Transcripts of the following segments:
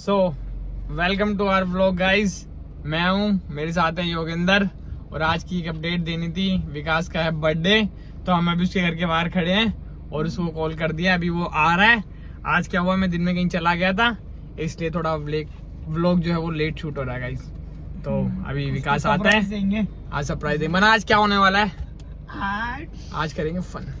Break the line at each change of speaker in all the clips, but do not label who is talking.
So welcome to our vlog guys. मैं हूँ, मेरे साथ है योगेंद्र और आज की एक अपडेट देनी थी। विकास का है बर्थडे, तो हम अभी उसके घर के बाहर खड़े हैं और उसको कॉल कर दिया, अभी वो आ रहा है। आज क्या हुआ, मैं दिन में कहीं चला गया था, इसलिए थोड़ा व्लॉग जो है वो लेट शूट हो रहा है गाइस। तो अभी विकास आता है, आज सरप्राइज देंगे। मना आज क्या होने वाला है, आज करेंगे फन।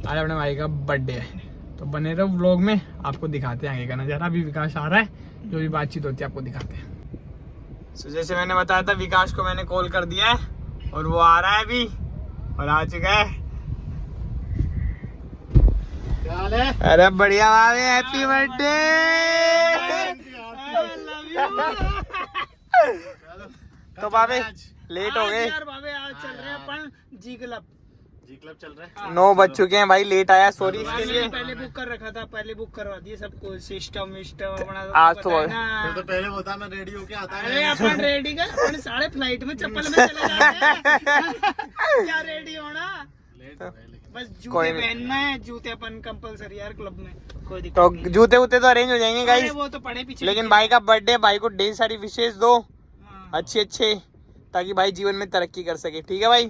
आज अपने भाई का बर्थडे है, तो बने रहो व्लॉग में, आपको दिखाते हैं आगे का नजारा। अभी विकास आ रहा है, जो भी बातचीत होती है आपको दिखाते हैं। So, जैसे मैंने बताया था, विकास को मैंने कॉल कर दिया है और वो आ रहा है अभी, और आ चुका है। क्या हाल है? अरे बढ़िया भाभी, हैप्पी बर्थडे। तो भाभी लेट हो गए,
आज चल रहे हैं अपन जी क्लब चल रहा है।
9 बज चुके हैं भाई, लेट आया, सॉरी इसके लिए।
पहले बुक कर रखा था, पहले बुक करवा दिए सब कुछ, सिस्टम अपना।
आज तो
पहले बता, मैं रेडी होके आता है। अरे अपन रेडी का, अपन साढ़े फ्लाइट में चप्पल में चले जाते हैं। क्या रेडी होना, बस जूते पहनना है। जूते अपन कंपलसरी यार क्लब में, कोई दिक्कत
तो
नहीं।
जूते उते तो अरेंज हो जाएंगे गाइस,
वो तो पड़े पीछे।
लेकिन भाई का बर्थडे, भाई को ढेर सारी विशेष दो अच्छे, ताकि भाई जीवन में तरक्की कर सके। ठीक है भाई,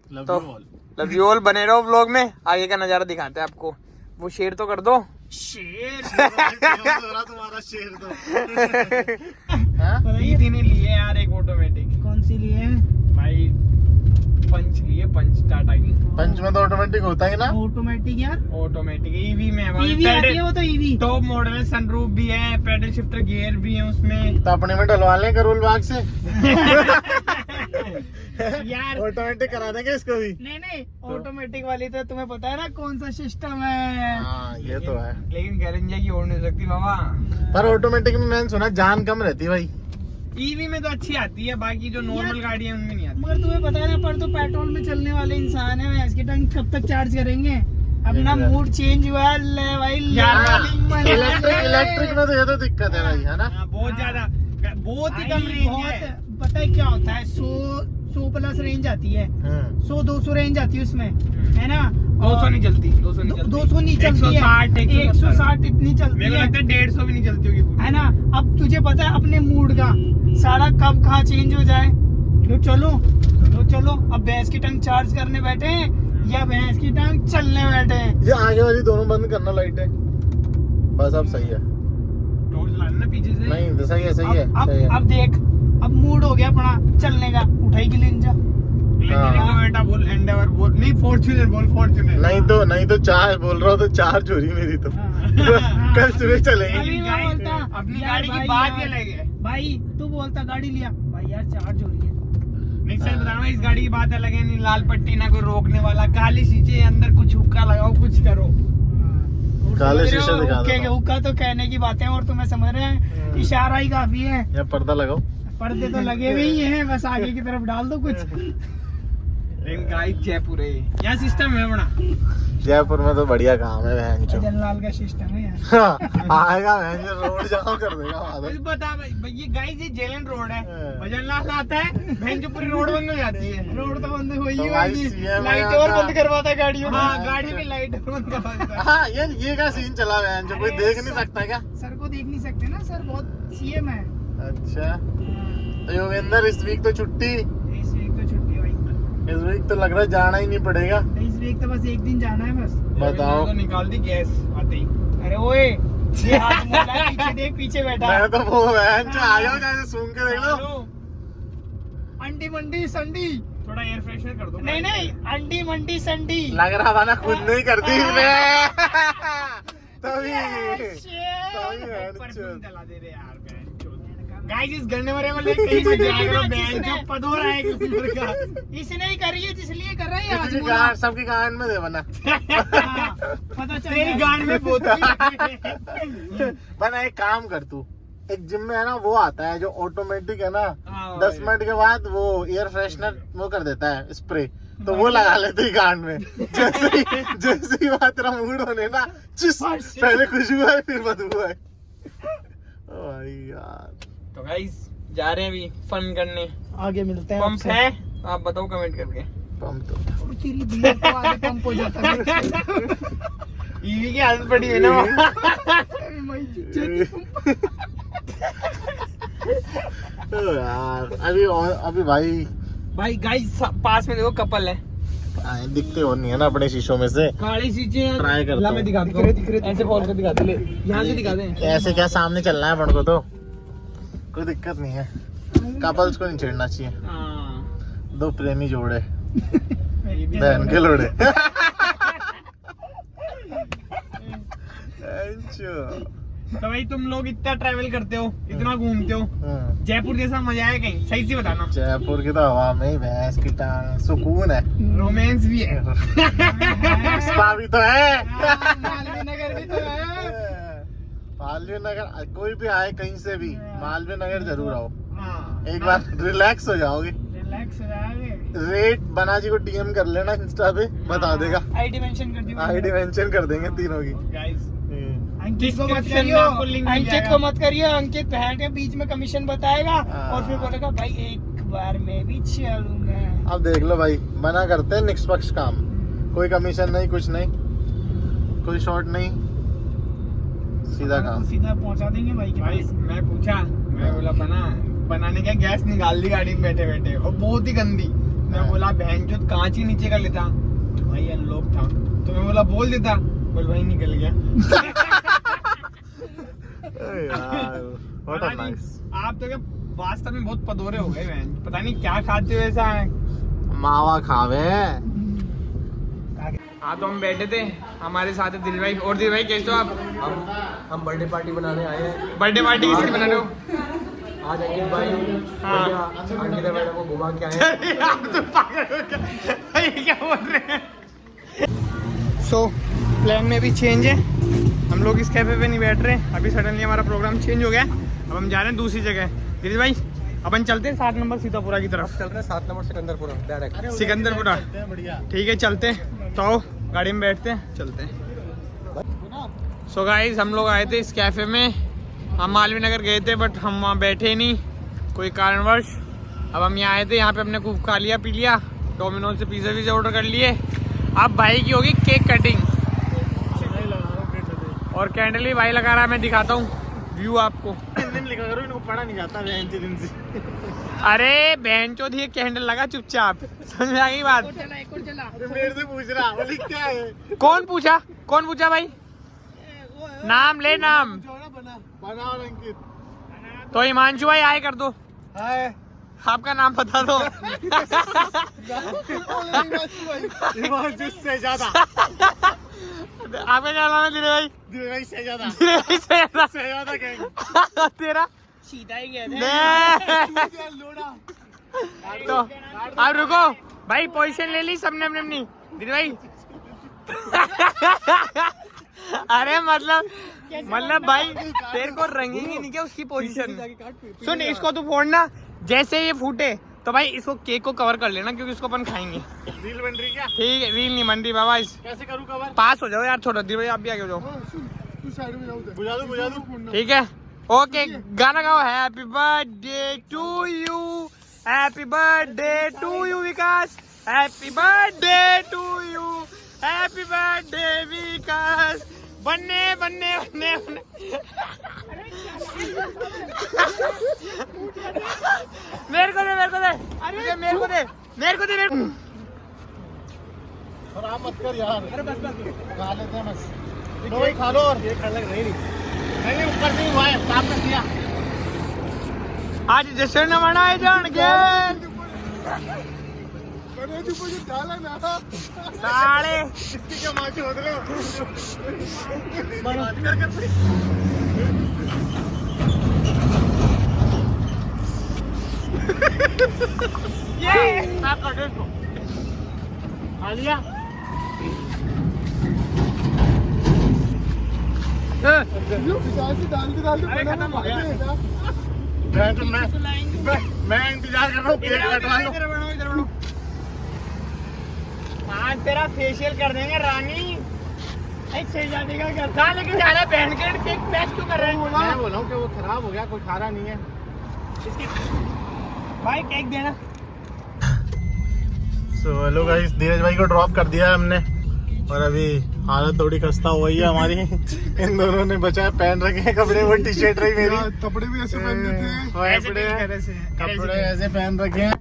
तो लव यू ऑल। बने रहो व्लॉग में, आगे का नजारा दिखाते हैं आपको। वो शेर तो कर दो,
शेर
तुम्हारा शेर तो
दीदी ने लिए यार एक ऑटोमेटिक।
कौन सी लिए है
भाई? पंच लिए, पंच टाटा की।
पंच में तो ऑटोमेटिक होता है ना?
ऑटोमेटिक यार,
ऑटोमेटिक ईवी में
ईवी आती है वो तो। ईवी
टॉप मॉडल है, सनरूफ भी है, पेडल शिफ्टर गियर भी है उसमें।
तो अपने में डलवा लें करोल बाग से।
यार
ऑटोमेटिक करा देंगे इसको भी।
नहीं, ऑटोमेटिक वाली तो तुम्हें पता है ना कौन सा सिस्टम है।
हाँ ये तो है,
लेकिन गैरेंजा की ओढ़ नहीं सकती बाबा।
पर ऑटोमेटिक में मैंने सुना जान कम रहती है भाई।
ईवी में तो अच्छी आती है, बाकी जो नॉर्मल गाड़ी है उनमें नहीं आती।
मगर तुम्हें पता है ना, पर तो पेट्रोल में चलने वाले इंसान है, भैंस की टंग कब तक चार्ज करेंगे? अपना मूड चेंज हुआ है भाई।
इलेक्ट्रिक में तो ये तो दिक्कत है भाई, है ना?
बहुत ज्यादा, बहुत ही कम रेंज है।
पता है क्या होता है, 100 प्लस रेंज आती है, 100-200 रेंज आती है उसमें, है ना?
200 नहीं चलती, 200
नहीं चलती है, 160 इतनी चलती है।
150 भी नहीं चलती होगी,
है ना? अब तुझे पता है अपने मूड का सारा कब कहाँ चेंज हो जाए। तो चलो अब भैंस की टंग चार्ज करने बैठे हैं या भैंस की टंग चलने बैठे हैं।
ये आगे वाली दोनों बंद करना लाइटें, बस अब सही है।
टॉर्च लाना पीछे से।
नहीं तो सही है, सही है, सही है।
अब देख, अब मूड हो गया अपना चलने का, उठाएगी लिंजा।
बेटा बोल, एंडेवर बोल, नहीं फॉर्च्यूनर बोल, फॉर्च्यूनर।
नहीं तो चार बोल रहा हूँ, तो चार चोरी मेरी तो। कल सुबह चलेंगे।
अपनी गाड़ी की बात ये लगे
भाई, तू बोलता गाड़ी लिया भाई, यार चार्ज हो रही है।
नहीं सर बता रहा हूँ, इस गाड़ी की बात अलग है। नहीं लाल पट्टी, ना कोई रोकने वाला, काली शीशे, अंदर कुछ हुक्का लगाओ, कुछ करो।
काले शीशे दिखा दो।
हुक्का तो कहने की बातें और तुम्हें समझ रहे हैं, इशारा ही काफी है।
या पर्दा लगाओ,
पर्दे तो लगे हुए ही हैं, बस आगे की तरफ डाल दो कुछ।
गाइस जयपुर है, यहाँ सिस्टम है बड़ा।
जयपुर में तो बढ़िया काम है बहन चो।
जनलाल का सिस्टम है यार।
आएगा बहन चो, रोड जाम कर देगा।
कुछ बता भाई, ये गाइस ये जेलन रोड है, भजनलाल आता है, बहन जो पूरी रोड बंद हो जाती है।
रोड तो बंद हो ही
तो
लाइट और बंद करवाता है गाड़ियों में।
हाँ, गाड़ी की लाइट बंद करवाता है।
हाँ ये का सीन चला बहन जो, कोई देख नहीं सकता क्या?
सर को देख नहीं सकते ना, सर बहुत सीएम है।
अच्छा, तो योगेंद्र इस वीक तो छुट्टी।
इस वीक तो छुट्टी भाई,
इस वीक तो लग रहा है जाना ही नहीं पड़ेगा।
इस वीक तो बस एक दिन जाना है बस।
बताओ,
तो निकाल दी गैस आते ही।
अरे ओए, ये हाथ मोड़ रहा है, पीछे देख, पीछे बैठा है।
मैं तो वो बहन चो आ जाओ, कैसे सूंघ के देख लो।
अंडी मंडी संडी,
थोड़ा एयर फ्रेशनर कर दो।
नहीं, अंडी मंडी संडी
लग रहा था ना, खुद नहीं करती इसने। तभी
परफ्यूम डला दे रहे यार गाइस, इस गन्ने वाले वाले कहीं से जाएगा बहन जो पदो रहा है किसी का।
इसने ही करी है, इसलिए कर रहा है आज।
सबकी गांड में दे बना।
पता चल
तेरी गांड में बोतल।
बना एक काम कर, तू एक जिम में है ना वो आता है जो ऑटोमेटिक है ना,
हाँ,
10 मिनट के बाद वो एयर फ्रेशनर वो कर देता है स्प्रे, तो वो लगा लेते गांड में। जैसे ही बात तेरा मूड होने ना, पहले खुशबू है फिर बदबू है। ओ भाई यार,
तो गाइस जा रहे हैं अभी फन करने।
आगे मिलते हैं।
पंप है, आप बताओ कमेंट करके।
पंप तो
तेरी बियर तो आगे पंप हो जाता है।
ईवी की आदत पड़ी है ना।
यार अभी भाई
गाइस पास में देखो कपल है,
दिखते और नहीं है ना अपने शीशों में से।
काली चीजें
ट्राई करता हूं।
मैं दिखाता हूं, ऐसे फॉल कर दिखाते ले, यहाँ से दिखाते हैं।
ऐसे क्या सामने चलना है अपन को, तो कोई दिक्कत नहीं है। कपल्स को नहीं छेड़ना चाहिए,
हाँ।
दो प्रेमी जोड़े बहन के लोड़े।
तो भाई तुम लोग इतना ट्रैवल करते हो, इतना घूमते हो, जयपुर जैसा मजा है कहीं? सही से बताना।
जयपुर की तो हवा में ही भैंस की टांग सुकून है,
रोमांस भी है,
स्पा भी तो है,
मालवीय नगर भी तो है।
मालवीय नगर कोई भी आए कहीं से भी, मालवीय नगर जरूर आओ,
हाँ।
एक बार रिलैक्स हो जाओगे।
रिलैक्स हो जाओगे।
रेट बना जी को डीएम कर लेना इंस्टा पे, बता देगा।
आईडी मेंशन कर दियो।
आईडी मेंशन कर देंगे तीनों की।
गाइस
अंकित को मत
Description
करियो,
में आपको link मिल
अंकित
जाएगा।
को मत करियो। अंकित बहन के बीच में कमीशन बताएगा
हाँ।
और फिर बोलेगा भाई एक बार मैं भी चलूंगा।
अब देख लो भाई, मना करते हैं निष्पक्ष काम, कोई कमीशन नहीं, कुछ नहीं, कोई शॉर्ट नहीं, सीधा काम।
सीधा पहुंचा देंगे भाई के
भाई
पास।
मैं पूछा, मैं बोला बनाने का गैस निकाल दी गाड़ी में बैठे बैठे, और बहुत ही गंदी। मैं बोला बहन जो कांच ही नीचे का लेता, भाई अनलॉक था, तो मैं बोला बोल देता, बोल भाई निकल गया।
What a nice।
आप तो क्या वास्तव में बहुत पदोरे हो गए बहन, पता नहीं क्या खाते हो ऐसा है।
मावा खावे।
हाँ तो हम बैठे थे, हमारे साथ है दिल भाई। और दिल भाई कैसे हो आप?
हम बर्थडे पार्टी बनाने आए हैं।
बर्थडे पार्टी किसकी बना रहे हो?
आज अंकित भाई
हाँ।
बढ़िया अंकिता मैडम को घुमा के आए हैं।
आप तो पागल हो क्या? भाई क्या बोल रहे हैं? सो प्लान में भी चेंज है, हम लोग इस कैफे पे नहीं बैठ रहे, अभी सडनली हमारा प्रोग्राम चेंज हो गया। अब हम जा रहे हैं दूसरी जगह। दिल भाई अपन चलते हैं 7 नंबर सीतापुरा की तरफ।
चल रहे हैं 7 नंबर सिकंदरपुरा डायरेक्ट।
सिकंदरपुरा
बढ़िया।
ठीक है, चलते हैं। तो आओ गाड़ी में बैठते हैं, चलते हैं। सो गाइस हम लोग आए थे इस कैफे में, हम मालवीय नगर गए थे बट हम वहाँ बैठे नहीं कोई कारणवश। अब हम यहाँ आए थे, यहाँ पे हमने खूब खा लिया पी लिया, डोमिनोज से पिज़्ज़ा वीज़ा ऑर्डर कर लिए। अब भाई की होगी केक कटिंग और कैंडल भी भाई लगा रहा है, मैं दिखाता हूँ व्यू आपको।
दिन लिखा करो, इनको पढ़ा नहीं जाता दिन से।
अरे बहन चोद ये कैंडल लगा चुपचाप, समझ में आ गई बात?
एक और चला।
अरे मेरे से पूछ रहा वो लिख क्या है?
कौन पूछा भाई? नाम ले, नाम
बना और अंकित।
तो हिमांशु भाई आए कर दो,
हाय।
आपका नाम बता दो।
हिमांशु से ज्यादा।
आपका क्या नाम है दिल भाई?
दिल से ज्यादा।
दिल भाई से ज्यादा।
से ज्यादा कहेंगे।
तेरा
सीधा ही गया
ले।
लोड़ा।
तो अब रुको भाई, पोजीशन ले ली सबने अपनी अपनी। दिल भाई अरे मतलब भाई तेरे को रंगेंगे नहीं क्या उसकी पोजीशन? सुन, इसको तू फोड़ना, जैसे ये फूटे तो भाई इसको केक को कवर कर लेना क्योंकि इसको अपन खाएंगे।
रील बन रही क्या?
ठीक है, रील नहीं बन रही बाबा। इस
कैसे करूँ कवर?
पास हो जाओ यार थोड़ा, दिल भाई आप भी आगे हो जाओ।
तू साइड में जाओ। बुझा दूँ।
ठीक है, ओके गाना गाओ। Happy birthday to you, happy birthday to you Vikas, happy birthday to you, happy birthday Vikas. बनने बनने बनने बनने। मेरे को दे, मेरे को दे, अरे मेरे को दे, मेरे को दे, मेरे को।
और आप मत कर यार। अरे बस खा लेते हैं बस। तो वही खा लो और ये खा लग नहीं ऊपर से हुआ है, साफ कर दिया।
आज जश्न मनाए जाएंगे साले।
इसकी क्या माची होते रहे हो?
ये आप कर दो इसको।
खा लिया?
अरे खत्म हो गया।
मैं इंतजार कर रहा हूँ, केक कटवा लो।
इधर बढ़ो, इधर बढ़ो। आज तेरा फेशियल कर देंगे रानी। शहजादी का घर था लेकिन जा रहा है बहन के केक पैक क्यों कर रहे हैं?
मैं बोला हूँ कि वो खराब हो गया, कोई खा रहा नहीं है।
भाई केक देना।
सो हेलो गाइस, धीरज भाई को ड्रॉप कर दिया है हमने और अभी हालत थोड़ी खस्ता हो गई है हमारी। इन दोनों ने बचाए पहन रखे हैं कपड़े, वो टी शर्ट रही मेरी।
कपड़े भी ऐसे पहन देते हैं।
कपड़े ऐसे पहन रखे हैं।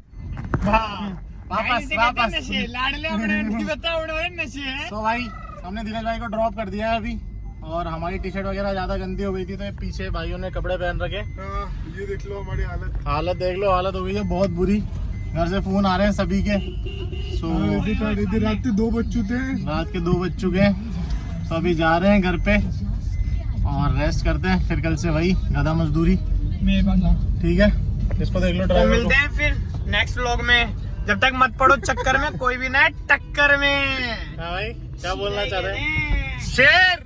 वापस वापस।
लाडले अपने उनकी बताओ उन्होंने नशे हैं।
तो भाई हमने धीरज भाई को ड्रॉप कर दिया है अभी, और हमारी टी शर्ट वगैरह ज्यादा गंदी हो गई थी तो ये पीछे भाइयों ने कपड़े पहन रखे।
ये देख लो हमारी
हालत देख लो, हालत हो गई है बहुत बुरी। घर से फोन आ रहे हैं सभी के। सो
रात के 2 बज चुके हैं।
रात के 2 बज चुके हैं, तो अभी जा रहे हैं घर पे और रेस्ट करते हैं, फिर कल से वही गधा मजदूरी।
मेरे पास
ठीक है, इसको देख लो
तो
ड्राइवर
मिलते हैं फिर नेक्स्ट व्लॉग में। जब तक मत पड़ो चक्कर में, कोई भी ना टक्कर में।
हाँ भाई क्या बोलना चाह रहे हैं? शेर।